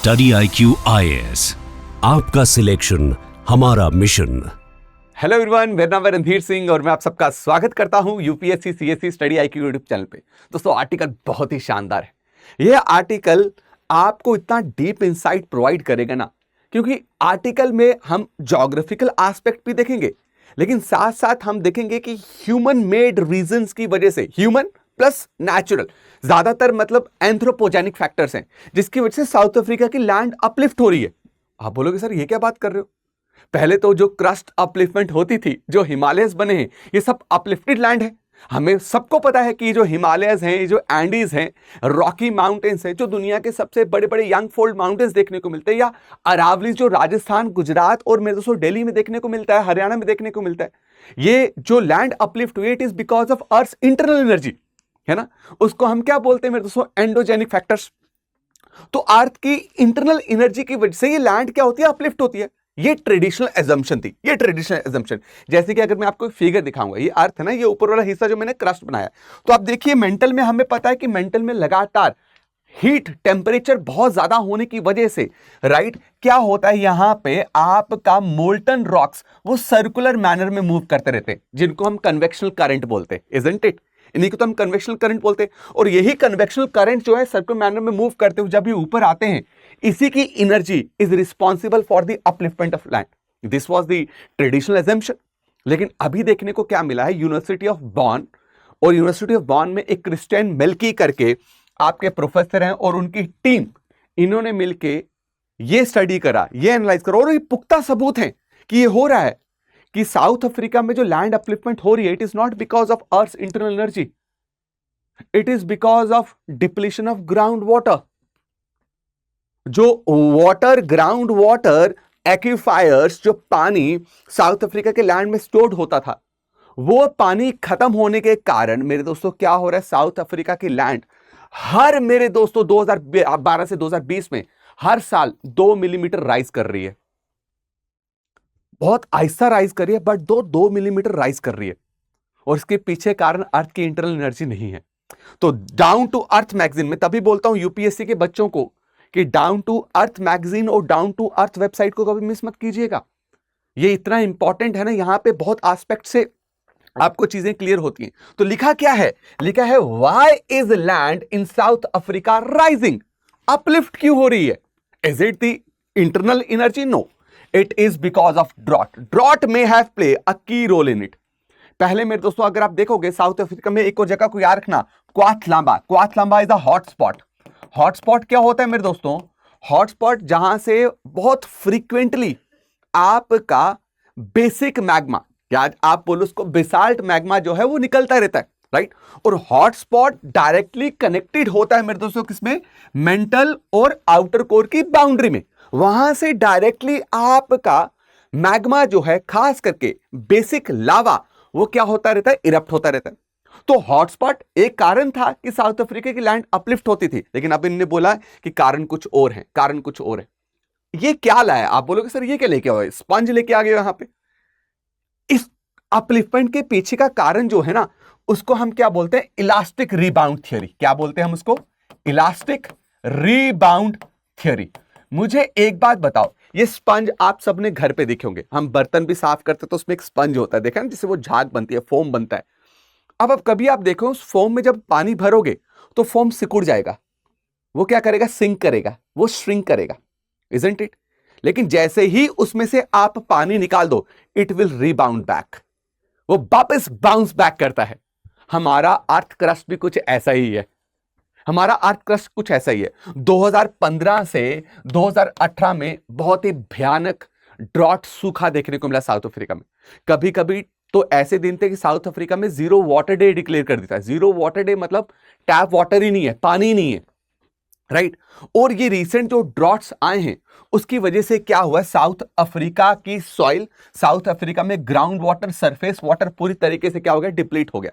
Study IQ IAS, आपका selection हमारा mission. Hello everyone, मेरा नाम है रणधीर सिंह और मैं आप सबका स्वागत करता हूं UPSC CSC study IQ YouTube channel पे। दोस्तों, आर्टिकल बहुत ही शानदार है। यह आर्टिकल आपको इतना डीप इंसाइट प्रोवाइड करेगा ना, क्योंकि आर्टिकल में हम ज्योग्राफिकल एस्पेक्ट भी देखेंगे, लेकिन साथ साथ हम देखेंगे कि ह्यूमन मेड रीजंस की वजह से, ह्यूमन प्लस नेचुरल, ज्यादातर मतलब एंथ्रोपोजेनिक फैक्टर्स हैं, जिसकी वजह से साउथ अफ्रीका की लैंड अपलिफ्ट हो रही है। आप बोलोगे सर ये क्या बात कर रहे हो? पहले तो जो क्रस्ट अपलिफ्टमेंट होती थी, जो हिमालयस बने हैं, ये सब अपलिफ्टेड लैंड है। हमें सबको पता है कि ये जो हिमालयस हैं, ये जो एंडीज हैं, रॉकी माउंटेन्स हैं, जो दुनिया के सबसे बड़े बड़े यंग फोल्ड माउंटेन्स देखने को मिलते हैं, या अरावलीज जो राजस्थान, गुजरात और मेरे दोस्तों दिल्ली में देखने को मिलता है, हरियाणा में देखने को मिलता है। ये जो लैंड अपलिफ्ट हुई, it is because of earth internal energy, है ना। उसको हम क्या बोलते हैं मेरे दोस्तों? Endogenic factors. तो अर्थ की इंटरनल एनर्जी की वजह से ये लैंड क्या होती है? अपलिफ्ट होती है। ये ट्रेडिशनल एजम्पशन थी, ये ट्रेडिशनल एजम्पशन। जैसे कि अगर मैं आपको फिगर दिखाऊंगा, ये अर्थ है ना, ये ऊपर वाला हिस्सा जो मैंने क्रस्ट बनाया, तो आप देखिए मेंटल में हमें पता है कि मेंटल में लगातार हीट टेम्परेचर बहुत ज्यादा होने की वजह से, राइट, क्या होता है यहां पे आपका मोल्टन रॉक्स वो सर्कुलर मैनर में मूव करते रहते हैं, जिनको हम कन्वेक्शनल करंट बोलते हैं, इजंट इट? इन्हीं को तो हम कन्वेक्शनल करंट बोलते हैं। और यही कन्वेक्शनल करंट जो है सर्कुलर मैनर में मूव करते हुए जब ये ऊपर आते हैं, इसी की energy is responsible for the upliftment of land. This was the traditional assumption. लेकिन अभी देखने को क्या मिला है, यूनिवर्सिटी ऑफ बॉन, और यूनिवर्सिटी ऑफ बॉन में एक क्रिस्टियन मेल्की करके आपके प्रोफेसर हैं और उनकी टीम, इन्होंने मिलके ये स्टडी करा, ये एनालाइज करा, और ये पुख्ता सबूत हैं कि ये हो रहा है कि साउथ अफ्रीका में जो लैंड अपलिफ्टमेंट हो रही है, it is not because of earth internal energy, it is because of depletion of ground water. जो वाटर, ग्राउंड वाटर एक्विफायर्स, जो पानी साउथ अफ्रीका के लैंड में स्टोर्ड होता था, वो पानी खत्म होने के कारण मेरे दोस्तों क्या हो रहा है, साउथ अफ्रीका की लैंड हर, मेरे दोस्तों 2012 से 2020 में हर साल 2 मिलीमीटर राइज कर रही है। बहुत आहिस्ता राइज कर रही है, बट 2 मिलीमीटर राइज कर रही है। और इसके पीछे कारण अर्थ की इंटरनल एनर्जी नहीं है। तो डाउन टू अर्थ मैगजीन में, तभी बोलता हूं यूपीएससी के बच्चों को कि डाउन टू अर्थ मैगजीन और डाउन टू अर्थ वेबसाइट को कभी मिस मत कीजिएगा। ये इतना इंपॉर्टेंट है ना, यहां पे बहुत एस्पेक्ट से आपको चीजें क्लियर होती हैं। तो लिखा क्या है? लिखा है why is land in South Africa rising? Uplift क्यों हो रही है? Is it the internal energy? No, it is because of drought. Drought may have play a key role in it. पहले मेरे दोस्तों अगर आप देखोगे साउथ अफ्रीका में एक और जगह को याद रखना, क्वाथलाम्बा। क्वाथलाम्बा इज अ हॉटस्पॉट। हॉटस्पॉट क्या होता है मेरे दोस्तों? हॉटस्पॉट जहां से बहुत फ्रीक्वेंटली आपका बेसिक मैग्मा, या आप बोलो उसको बेसाल्ट मैग्मा जो है वो निकलता रहता है, राइट। और हॉटस्पॉट डायरेक्टली कनेक्टेड होता है मेरे दोस्तों किसमें? मेंटल और आउटर कोर की बाउंड्री में। वहां से डायरेक्टली आपका मैग्मा जो है, खास करके बेसिक लावा, वो क्या होता रहता है? इरप्ट होता रहता है। तो हॉटस्पॉट एक कारण था कि साउथ अफ्रीका की लैंड अपलिफ्ट होती थी, लेकिन अब इन्होंने बोला कि कारण कुछ और है, कारण कुछ और है। ये क्या लाया? आप बोलोगे सर ये क्या लेके आए? स्पंज लेके आ गए यहां पे। इस अपलिफ्टमेंट के पीछे का कारण जो है ना, उसको हम क्या बोलते हैं? Elastic rebound theory. क्या बोलते हैं हम उसको? Elastic rebound theory. मुझे एक बात बताओ, ये स्पंज आप सबने घर पे देखे होंगे, हम बर्तन भी साफ करते तो उसमें एक स्पंज होता है, देखा ना, जिससे वो झाग बनती है, फोम बनता है। अब कभी आप देखो उस फोम में जब पानी भरोगे तो फोम सिकुड़ जाएगा, वो क्या करेगा? सिंक करेगा, वो श्रिंक करेगा, इजंट इट? लेकिन जैसे ही उसमें से आप पानी निकाल दो, इट विल रीबाउंड बैक, वो वापस बाउंस बैक करता है। हमारा अर्थ क्रस्ट भी कुछ ऐसा ही है। हमारा अर्थ क्रस्ट कुछ ऐसा ही है। 2015 से 2018 में बहुत ही भयानक ड्रॉट, सूखा देखने को मिला साउथ अफ्रीका में। कभी कभी तो ऐसे दिन थे कि साउथ अफ्रीका में 0 वाटर डे डिक्लेयर कर देता है। 0 वाटर डे मतलब टैप वाटर ही नहीं है, पानी नहीं है, राइट। और ये रिसेंट जो ड्रॉट्स आए हैं उसकी वजह से क्या हुआ? साउथ अफ्रीका की सॉइल, साउथ अफ्रीका में ग्राउंड वाटर, सरफेस वाटर पूरी तरीके से क्या हो गया? डिप्लीट हो गया।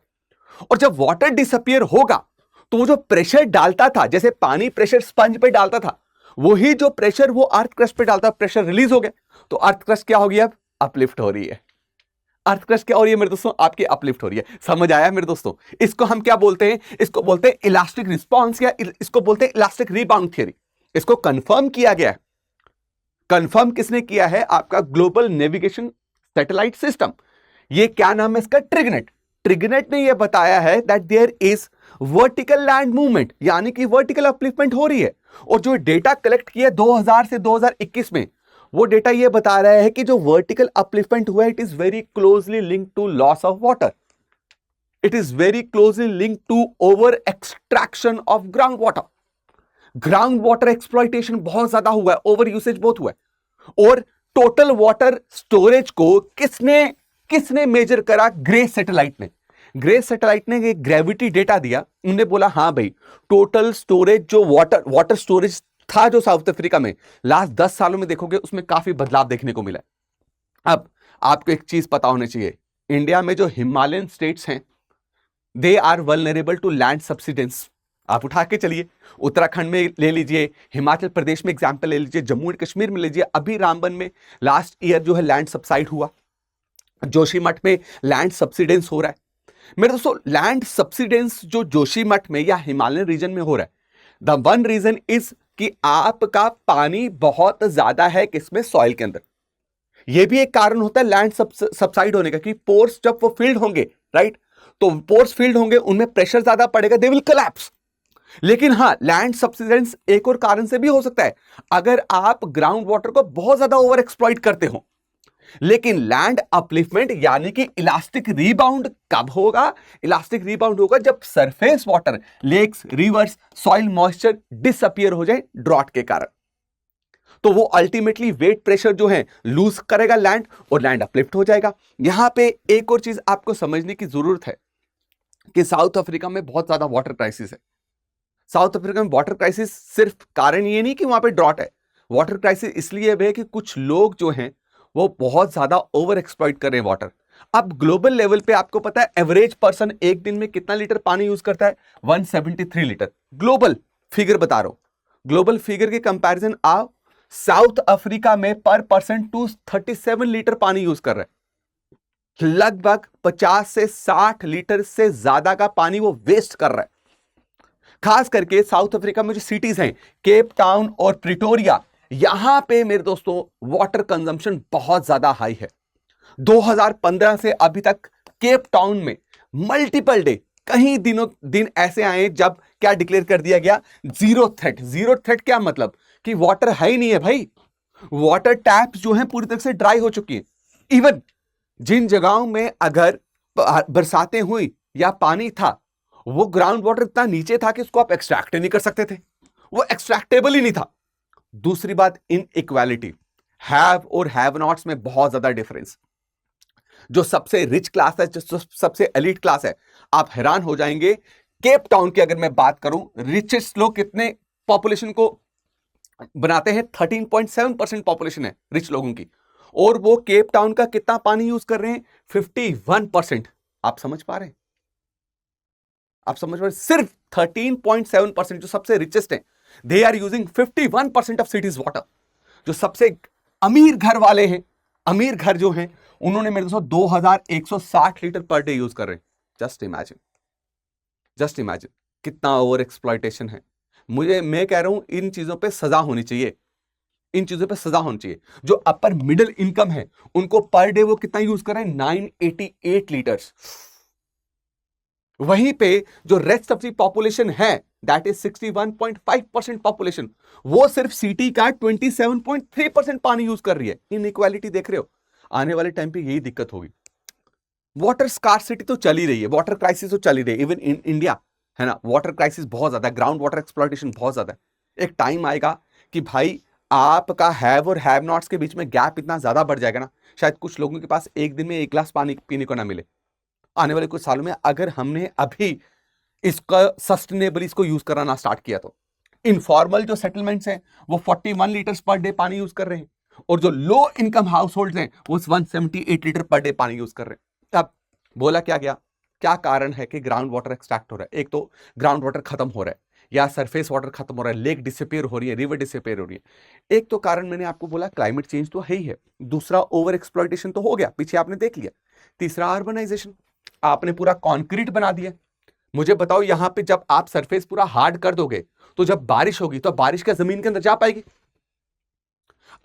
और जब वाटर डिसअपियर होगा तो वो जो प्रेशर डालता था, जैसे पानी प्रेशर स्पंज पे डालता था, वही जो प्रेशर वो अर्थ क्रस्ट पे डालता, प्रेशर रिलीज हो गया, तो अर्थ क्रस्ट क्या हो गया? अब अपलिफ्ट हो रही है। अर्थ क्रस्ट क्या हो रही है मेरे दोस्तों? आपकी अपलिफ्ट हो रही है। समझ आया मेरे दोस्तों? इसको हम क्या बोलते हैं? इसको बोलते हैं इलास्टिक रिस्पॉन्स, या इसको बोलते हैं इलास्टिक रीबाउंड थ्योरी। इसको कंफर्म किया गया है। कंफर्म किसने किया है? आपका ग्लोबल नेविगेशन सैटेलाइट सिस्टम। ये क्या नाम है इसका? ट्रिगनेट। ट्रिगनेट ने ये बताया है that there is vertical land movement, यानी कि वर्टिकल अपलिफ्टमेंट हो रही है। और जो डेटा कलेक्ट किया 2000 से 2021 में, वो डेटा ये बता रहा है कि जो वर्टिकल अपलिफ्टमेंट हुआ है, it is very closely linked to loss of water, it is very closely linked to over extraction of ground water. Ground water exploitation बहुत ज्यादा हुआ है, ओवर यूसेज बहुत हुआ है। और टोटल वाटर स्टोरेज को किसने मेजर करा? ग्रेस सैटेलाइट ने। ग्रेस सैटेलाइट ने एक ग्रेविटी डेटा दिया, उन्होंने बोला हाँ भाई, टोटल स्टोरेज जो वाटर स्टोरेज था जो साउथ अफ्रीका में लास्ट 10 सालों में देखोगे उसमें काफी बदलाव देखने को मिला। अब आपको एक चीज पता होनी चाहिए, इंडिया में जो हिमालयन स्टेट्स हैं, they are vulnerable to land subsidence. आप उठा के चलिए, उत्तराखंड में ले लीजिए, हिमाचल प्रदेश में एग्जाम्पल ले लीजिए, जम्मू एंड कश्मीर में लीजिए। अभी रामबन में लास्ट ईयर जो है लैंड सब्साइड हुआ, जोशीमठ में लैंड सब्सिडेंस हो रहा है। मेरे दोस्तों, लैंड सब्सिडेंस जो जोशीमठ में या हिमालयन रीजन में हो रहा है, द वन रीजन इज कि आपका पानी बहुत ज्यादा है किसमें? सॉइल के अंदर। यह भी एक कारण होता है लैंड सब्साइड होने का, कि पोर्स जब वो फिल्ड होंगे, राइट, तो पोर्स फिल्ड होंगे, उनमें प्रेशर ज्यादा पड़ेगा, दे विल कोलैप्स। लेकिन हां, लैंड सब्सिडेंस एक और कारण से भी हो सकता है, अगर आप ग्राउंड वाटर को बहुत ज्यादा ओवर एक्सप्लॉइट करते हो। लेकिन लैंड अपलिफ्टमेंट यानी कि इलास्टिक रीबाउंड कब होगा? इलास्टिक रीबाउंड होगा जब surface water, lakes, rivers, soil moisture disappear हो जाए ड्रॉट के कारण। तो वो अल्टीमेटली वेट प्रेशर जो है लूज करेगा लैंड, और लैंड अपलिफ्ट हो जाएगा। यहां पे एक और चीज आपको समझने की जरूरत है कि साउथ अफ्रीका में बहुत ज्यादा वाटर क्राइसिस है। साउथ अफ्रीका में वाटर क्राइसिस सिर्फ कारण ये नहीं कि वहां पे ड्रॉट है, वाटर क्राइसिस इसलिए है कि कुछ लोग जो हैं वो बहुत ज्यादा ओवर एक्सप्लॉइट कर रहे हैं वाटर। अब ग्लोबल लेवल पे आपको पता है एवरेज पर्सन एक दिन में कितना लीटर पानी यूज करता है? 173 लीटर। ग्लोबल फिगर बता रहा हूं, ग्लोबल फिगर के कंपैरिजन आप साउथ अफ्रीका में पर पर्सन 237 लीटर पानी यूज कर रहे हैं। लगभग 50 से 60 लीटर से ज्यादा का पानी वो वेस्ट कर रहा है। खास करके साउथ अफ्रीका में जो सिटीज हैं, केप टाउन और प्रिटोरिया, यहां पे मेरे दोस्तों वाटर कंजम्पशन बहुत ज्यादा हाई है। 2015 से अभी तक केप टाउन में मल्टीपल डे, कई दिन ऐसे आए जब क्या डिक्लेयर कर दिया गया? Zero threat. जीरो थ्रेट क्या मतलब? कि वाटर है ही नहीं है भाई, वाटर टैप्स जो हैं पूरी तरह से ड्राई हो चुकी हैं। इवन जिन जगहों में अगर बरसातें हुई या पानी था, वो ग्राउंड वाटर इतना नीचे था कि उसको आप एक्सट्रैक्ट नहीं कर सकते थे, वो एक्सट्रैक्टेबल ही नहीं था। दूसरी बात, इनइक्वालिटी, हैव और हैव नॉट्स में बहुत ज्यादा डिफरेंस। जो सबसे रिच क्लास है, जो सबसे एलीट क्लास है, आप हैरान हो जाएंगे। केप टाउन की अगर मैं बात करूं, रिचेस्ट लोग कितने पॉपुलेशन को बनाते हैं? 13.7% पॉपुलेशन है रिच लोगों की, और वो केप टाउन का कितना पानी यूज कर रहे हैं? 51%। आप समझ पा रहे हैं? आप समझ पा रहे हैं? सिर्फ 13.7% जो सबसे रिचेस्ट हैं, they are using 51% of cities water. जो सबसे अमीर घर वाले हैं, अमीर घर जो हैं, उन्होंने मेरे दोस्तों 2160 लीटर पर डे यूज कर रहे हैं। जस्ट इमेजिन कितना ओवर एक्सप्लॉइटेशन है। मैं कह रहा हूं इन चीजों पे सजा होनी चाहिए, इन चीजों पे सजा होनी चाहिए। जो अपर मिडिल इनकम है, उनको पर डे वो कितना यूज कर रहे हैं? 988 लीटर्स। वहीं पे जो रेस्ट ऑफ द पॉपुलेशन है, दैट इज 61.5% पॉपुलेशन, वो सिर्फ सिटी का 27.3% पानी यूज कर रही है। इनइक्वालिटी देख रहे हो? आने वाले टाइम पे यही दिक्कत होगी। वाटर स्कार्सिटी तो चल ही रही है, वाटर क्राइसिस तो चल ही रही है, इवन इन इंडिया, है ना। वाटर क्राइसिस बहुत ज्यादा है, ग्राउंड वाटर एक्सप्लॉइटेशन बहुत ज्यादा है। एक टाइम आएगा कि भाई आपका हैव और हैव नॉट्स के बीच में गैप इतना ज्यादा बढ़ जाएगा ना, शायद कुछ लोगों के पास एक दिन में 1 गिलास पानी पीने को ना मिले। आने वाले कुछ सालों में अगर हमने अभी इसका सस्टेनेबली इसको यूज करना स्टार्ट किया तो इनफॉर्मल जो सेटलमेंट्स हैं वो 41 लीटर्स पर डे पानी यूज कर रहे हैं, और जो लो इनकम हाउस होल्ड हैं वो 178 लीटर पर डे पानी यूज कर रहे हैं। अब बोला क्या गया, क्या कारण है कि ग्राउंड वाटर एक्सट्रैक्ट हो रहा है? एक तो ग्राउंड वाटर खत्म हो रहा है, या सरफेस वाटर खत्म हो रहा है, लेक डिसअपियर हो रही है, रिवर डिसअपियर हो रही है। एक तो कारण मैंने आपको बोला क्लाइमेट चेंज तो है ही है, दूसरा ओवर एक्सप्लॉइटेशन तो हो गया, पीछे आपने देख लिया। तीसरा अर्बनाइजेशन, आपने पूरा कॉन्क्रीट बना दिया, मुझे बताओ, यहां पे जब आप सरफेस पूरा हार्ड कर दोगे तो जब बारिश होगी तो बारिश क्या जमीन के अंदर जा पाएगी?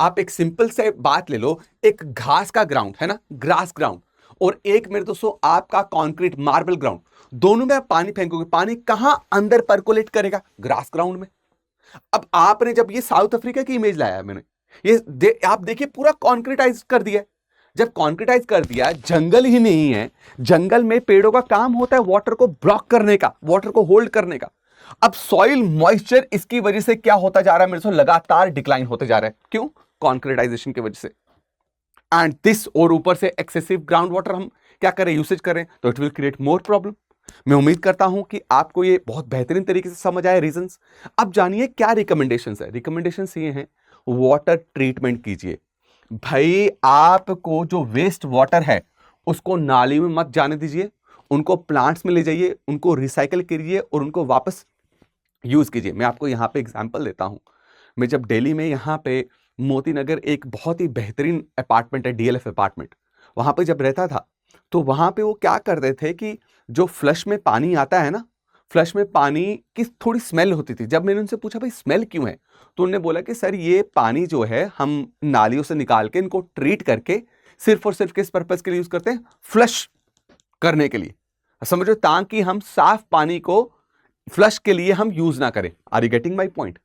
आप एक सिंपल से बात ले लो, एक घास का ग्राउंड है ना, ग्रास ग्राउंड, और एक मेरे दोस्तों आपका कंक्रीट मार्बल ग्राउंड, दोनों में आप पानी फेंकोगे, पानी कहां अंदर परकोलेट करेगा? ग्रास ग्राउंड में। अब आपने जब ये साउथ अफ्रीका की इमेज लाया है मैंने, आप देखिए पूरा कॉन्क्रीटाइज कर दिया। जब कॉन्क्रीटाइज कर दिया, जंगल ही नहीं है, जंगल में पेड़ों का काम होता है वाटर को ब्लॉक करने का, वाटर को होल्ड करने का। अब सॉइल मॉइस्चर इसकी वजह से क्या होता जा रहा है मेरे से, लगातार डिक्लाइन होते जा रहा है। क्यों? कॉन्क्रीटाइजेशन की वजह से। एंड दिस, और ऊपर से एक्सेसिव ग्राउंड वाटर हम क्या करें, यूसेज करें, तो it will create more problem. मैं उम्मीद करता हूं कि आपको ये बहुत बेहतरीन तरीके से समझ आए रीजंस। अब जानिए क्या रिकमेंडेशंस है। रिकमेंडेशंस ये हैं, वाटर ट्रीटमेंट कीजिए भाई। आपको जो वेस्ट वाटर है उसको नाली में मत जाने दीजिए, उनको प्लांट्स में ले जाइए, उनको रिसाइकल करिए और उनको वापस यूज कीजिए। मैं आपको यहाँ पे एग्जांपल देता हूँ। मैं जब दिल्ली में यहाँ पे मोती नगर एक बहुत ही बेहतरीन अपार्टमेंट है, डीएलएफ अपार्टमेंट, वहां पे जब रहता था तो वहां पे वो क्या करते थे कि जो फ्लश में पानी आता है ना, फ्लश में पानी की थोड़ी स्मेल होती थी। जब मैंने उनसे पूछा भाई स्मेल क्यों है, तो उन्होंने बोला कि सर ये पानी जो है हम नालियों से निकाल के इनको ट्रीट करके सिर्फ और सिर्फ किस पर्पज के लिए यूज करते हैं, फ्लश करने के लिए, समझो, ताकि हम साफ पानी को फ्लश के लिए हम यूज ना करें। Are you getting my point?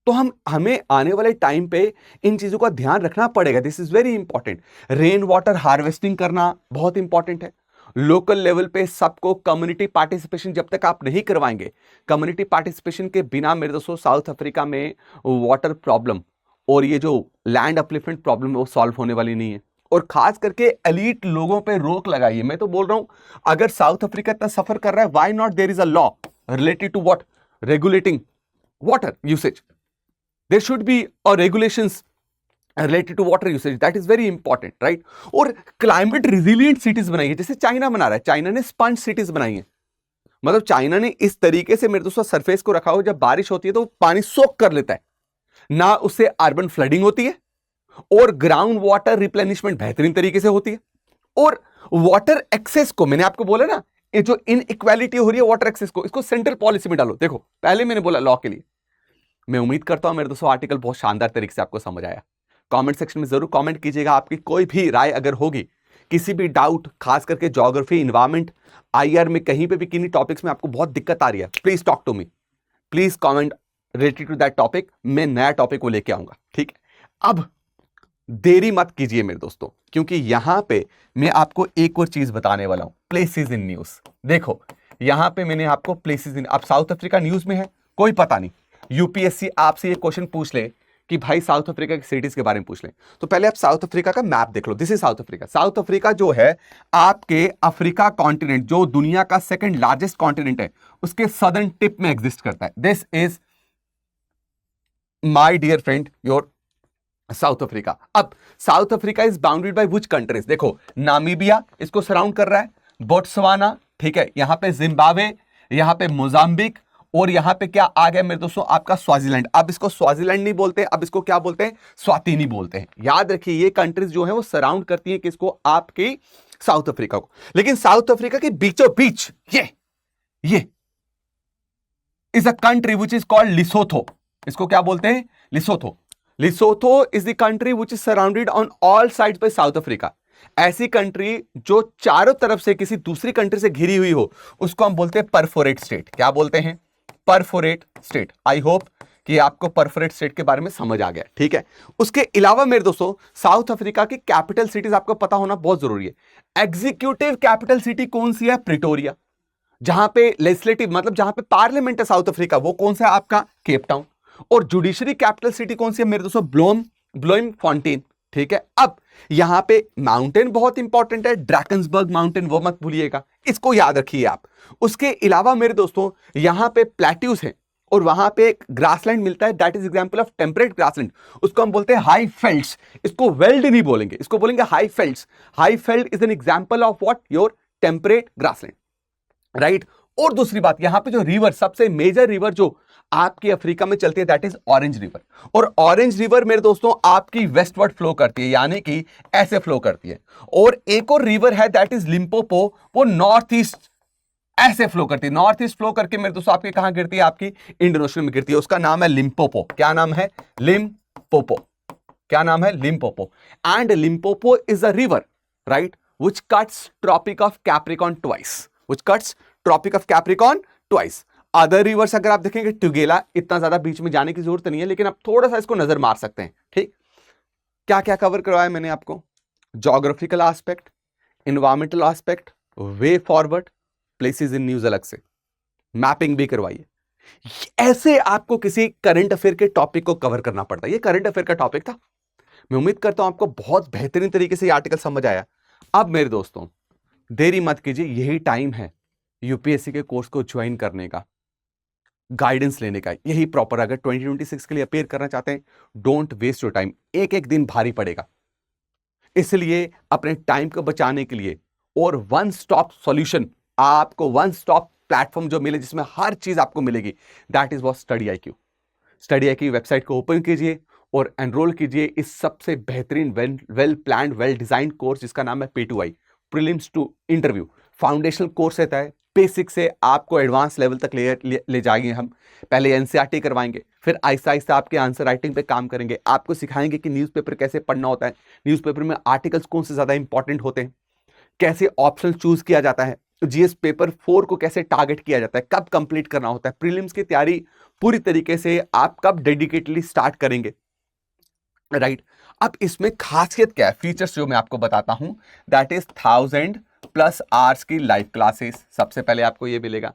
तो हमें आने वाले टाइम पे इन चीजों का ध्यान रखना पड़ेगा। This is very important. Rain water harvesting करना बहुत इंपॉर्टेंट है। लोकल लेवल पे सबको कम्युनिटी पार्टिसिपेशन जब तक आप नहीं करवाएंगे, कम्युनिटी पार्टिसिपेशन के बिना मेरे दोस्तों साउथ अफ्रीका में वाटर प्रॉब्लम और ये जो लैंड अपलिफ्टमेंट प्रॉब्लम है वो सॉल्व होने वाली नहीं है। और खास करके एलीट लोगों पे रोक लगाइए। मैं तो बोल रहा हूं, अगर साउथ अफ्रीका इतना सफर कर रहा है, why not there is a law related to what, regulating water usage. There should be a regulations related to water usage. That is very important, right? और climate resilient cities बनाइए, जैसे China बना रहा है। चाइना ने sponge cities बनाई है, मतलब चाइना ने इस तरीके से मेरे दोस्तों सरफेस को रखा हो, जब बारिश होती है तो पानी सोक कर लेता है ना, उससे अर्बन फ्लडिंग होती है और ग्राउंड वाटर रिप्लेनिशमेंट बेहतरीन तरीके से होती है। और वाटर एक्सेस को, मैंने आपको बोला ना, ये जो इनइक्वालिटी हो रही है वाटर एक्सेस को, इसको सेंट्रल पॉलिसी में डालो। देखो पहले मैंने बोला लॉ के लिए। मैं उम्मीद करता हूं मेरे दोस्तों आर्टिकल बहुत शानदार तरीके से आपको समझ आया। कमेंट सेक्शन में जरूर कमेंट कीजिएगा, आपकी कोई भी राय अगर होगी, किसी भी डाउट, खास करके ज्योग्राफी, इन्वायरमेंट, आईआर में कहीं पे भी किन्हीं टॉपिक्स में आपको बहुत दिक्कत आ रही है, please talk to me, please comment related to that topic. मैं नया टॉपिक को लेके आऊंगा, ठीक है? अब देरी मत कीजिए मेरे दोस्तों, क्योंकि यहां पे मैं आपको एक और चीज बताने वाला हूं, प्लेसेस इन न्यूज। देखो यहां पे मैंने आपको प्लेसेस इन, अब साउथ अफ्रीका न्यूज में है, कोई पता नहीं, यूपीएससी आपसे ये क्वेश्चन पूछ ले कि भाई साउथ अफ्रीका की सिटीज के बारे में पूछ ले, तो पहले आप साउथ अफ्रीका का मैप देख लो। This is South Africa. South Africa जो है आपके अफ्रीका कॉन्टिनेंट, जो दुनिया का सेकंड लार्जेस्ट कॉन्टिनेंट है, उसके सदर्न टिप में एग्जिस्ट करता है। This is my dear friend your South Africa. अब South Africa is bounded by which countries? देखो नामीबिया इसको सराउंड कर रहा है, बोट्सवाना, ठीक है, यहां पे जिम्बाब्वे, यहां पे मोजाम्बिक, और यहां पे क्या आ गया मेरे दोस्तों आपका स्वाजीलैंड। अब इसको स्वाजीलैंड नहीं बोलते, अब इसको क्या बोलते हैं, स्वातिनी बोलते हैं। याद रखिए ये कंट्रीज जो है वो सराउंड करती है किसको, आपकी साउथ अफ्रीका को। लेकिन साउथ अफ्रीका के बीचों बीच ये is a country which is called लिसोथो। इसको क्या बोलते हैं, लिसोथो। लिसोथो is the country which is surrounded on all sides by south Africa. ऐसी कंट्री जो चारों तरफ से किसी दूसरी कंट्री से घिरी हुई हो, उसको हम बोलते हैं परफोरेट स्टेट। क्या बोलते हैं, परफोरेट स्टेट। आई होप कि आपको परफोरेट स्टेट के बारे में समझ आ गया, ठीक है? उसके अलावा मेरे दोस्तों साउथ अफ्रीका की कैपिटल सिटीज आपको पता होना बहुत जरूरी है। एग्जीक्यूटिव कैपिटल सिटी कौन सी है, प्रिटोरिया। जहां पे लेजिस्लेटिव मतलब जहां पे पार्लियामेंट है साउथ अफ्रीका, वो कौन सा है आपका, केप टाउन। और जुडिशरी कैपिटल सिटी कौन सी है मेरे दोस्तों, ब्लोमफॉन्टेन, ठीक है? अब यहां पे माउंटेन बहुत इंपॉर्टेंट है, ड्रैकन्सबर्ग माउंटेन, वो मत भूलिएगा, इसको याद रखिए आप। उसके अलावा मेरे दोस्तों यहां पे प्लेट्यूज हैं और वहां पे एक ग्रासलैंड मिलता है, that is example of temperate grassland. उसको हम बोलते हैं हाई फेल्ड्स। इसको वेल्ड नहीं बोलेंगे, इसको बोलेंगे high velds. High veld is an example of what, your temperate grassland, right? और दूसरी बात, यहां पे जो रिवर, सबसे मेजर रिवर जो आपके अफ्रीका में चलती है, दैट इज ऑरेंज रिवर। और ऑरेंज रिवर मेरे दोस्तों आपकी वेस्टवर्ड फ्लो करती है, यानी कि ऐसे फ्लो करती है। और एक और रिवर है दैट इज लिम्पोपो, वो नॉर्थ ईस्ट ऐसे फ्लो करती है, नॉर्थ ईस्ट फ्लो करके मेरे दोस्तों आपके कहां गिरती है, आपकी इंडियन ओशन में गिरती है। उसका नाम है लिम्पोपो। क्या नाम है? लिम्पोपो। क्या नाम है? Limpopo. And Limpopo is a river, right, which cuts Tropic of Capricorn twice, which cuts Tropic of Capricorn twice. Other rivers अगर आप देखेंगे, टुगेला, इतना ज्यादा बीच में जाने की जरूरत नहीं है, लेकिन आप थोड़ा सा इसको नजर मार सकते हैं। ठीक, क्या क्या कवर करवाया मैंने आपको? Geographical aspect, environmental aspect, way forward, places in news अलग से, मैपिंग भी करवाई है। ऐसे आपको किसी करंट अफेयर के टॉपिक को कवर करना पड़ता है। ये करंट अफेयर का टॉपिक था। मैं उम्मीद करता हूं आपको बहुत बेहतरीन तरीके से ये आर्टिकल समझ आया। अब मेरे दोस्तों देरी मत कीजिए, यही टाइम है यूपीएससी के कोर्स को ज्वाइन करने का, गाइडेंस लेने का, यही प्रॉपर। अगर 2026 के लिए अपेयर करना चाहते हैं, डोंट वेस्ट योर टाइम। एक एक दिन भारी पड़ेगा, इसलिए अपने टाइम को बचाने के लिए और वन स्टॉप सॉल्यूशन, आपको वन स्टॉप प्लेटफॉर्म जो मिले जिसमें हर चीज आपको मिलेगी, that is what Study IQ. Study IQ website को ओपन कीजिए और एनरोल कीजिए इस सबसे बेहतरीन well planned well design course जिसका नाम है P2I, prelims to interview. Foundational course रहता है, बेसिक से आपको एडवांस लेवल तक ले जाएंगे हम। पहले एनसीईआरटी करवाएंगे, फिर आहिस्ता आहिस्ता आपके आंसर राइटिंग पे काम करेंगे, आपको सिखाएंगे कि न्यूज़पेपर कैसे पढ़ना होता है, न्यूज़पेपर में आर्टिकल्स कौन से ज़्यादा इंपॉर्टेंट होते हैं, कैसे ऑप्शन चूज किया जाता है, जीएस पेपर 4 को कैसे टारगेट किया जाता है, कब कंप्लीट करना होता है, प्रीलिम्स की तैयारी पूरी तरीके से आप कब डेडिकेटली स्टार्ट करेंगे, राइट। अब इसमें खासियत क्या है, फीचर्स जो मैं आपको बताता हूं, दैट इज 1000+ आवर्स की लाइव क्लासेस। सबसे पहले आपको ये मिलेगा।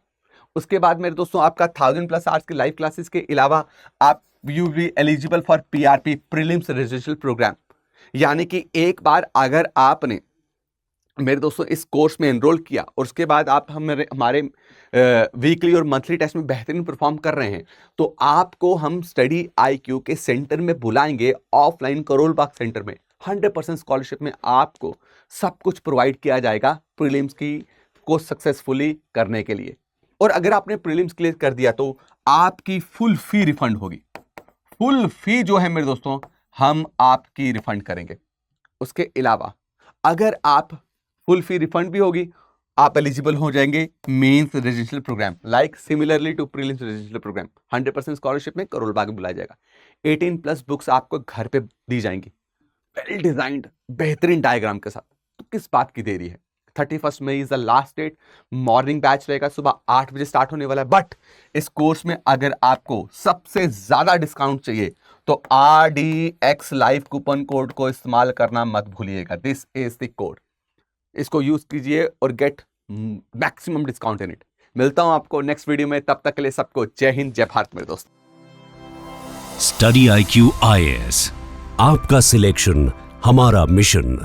उसके बाद मेरे दोस्तों आपका 1000+ आवर्स की लाइव क्लासेस के अलावा आप you be eligible for PRP, prelims residential programme. यानी कि एक बार अगर आपने मेरे दोस्तों इस कोर्स में एनरोल किया और उसके बाद आप हमारे वीकली और मंथली टेस्ट में बेहतरीन परफॉर्म कर रहे हैं, तो आपको हम स्टडी आईक्यू के सेंटर में बुलाएंगे, ऑफलाइन करोल बाग सेंटर में। 100% स्कॉलरशिप में आपको सब कुछ प्रोवाइड किया जाएगा प्रीलिम्स की को सक्सेसफुली करने के लिए। और अगर आपने प्रीलिम्स क्लियर कर दिया तो आपकी फुल फी रिफंड होगी। फुल फी जो है मेरे दोस्तों हम आपकी रिफंड करेंगे। उसके अलावा अगर आप फुल फी रिफंड भी होगी, आप एलिजिबल हो जाएंगे mains residential programme, like similarly to prelims residential programme. 100% scholarship में करोल बाग बुलाया जाएगा। 18+ बुक्स आपको घर पे दी जाएंगी, वेल डिजाइंड बेहतरीन डायग्राम के साथ। तो किस बात की देरी है? 31 May is the last date. Morning batch रहेगा, सुबह 8 बजे स्टार्ट होने वाला है। बट इस कोर्स में अगर आपको सबसे ज्यादा डिस्काउंट चाहिए तो RDX लाइव कूपन कोड को इस्तेमाल करना मत भूलिएगा। दिस इज द कोड, इसको यूज कीजिए और get maximum discount in it. मिलता हूं आपको नेक्स्ट वीडियो में, तब तक के लिए सबको जय हिंद, जय भारत मेरे दोस्त। स्टडी IQ IAS, आपका सिलेक्शन हमारा मिशन।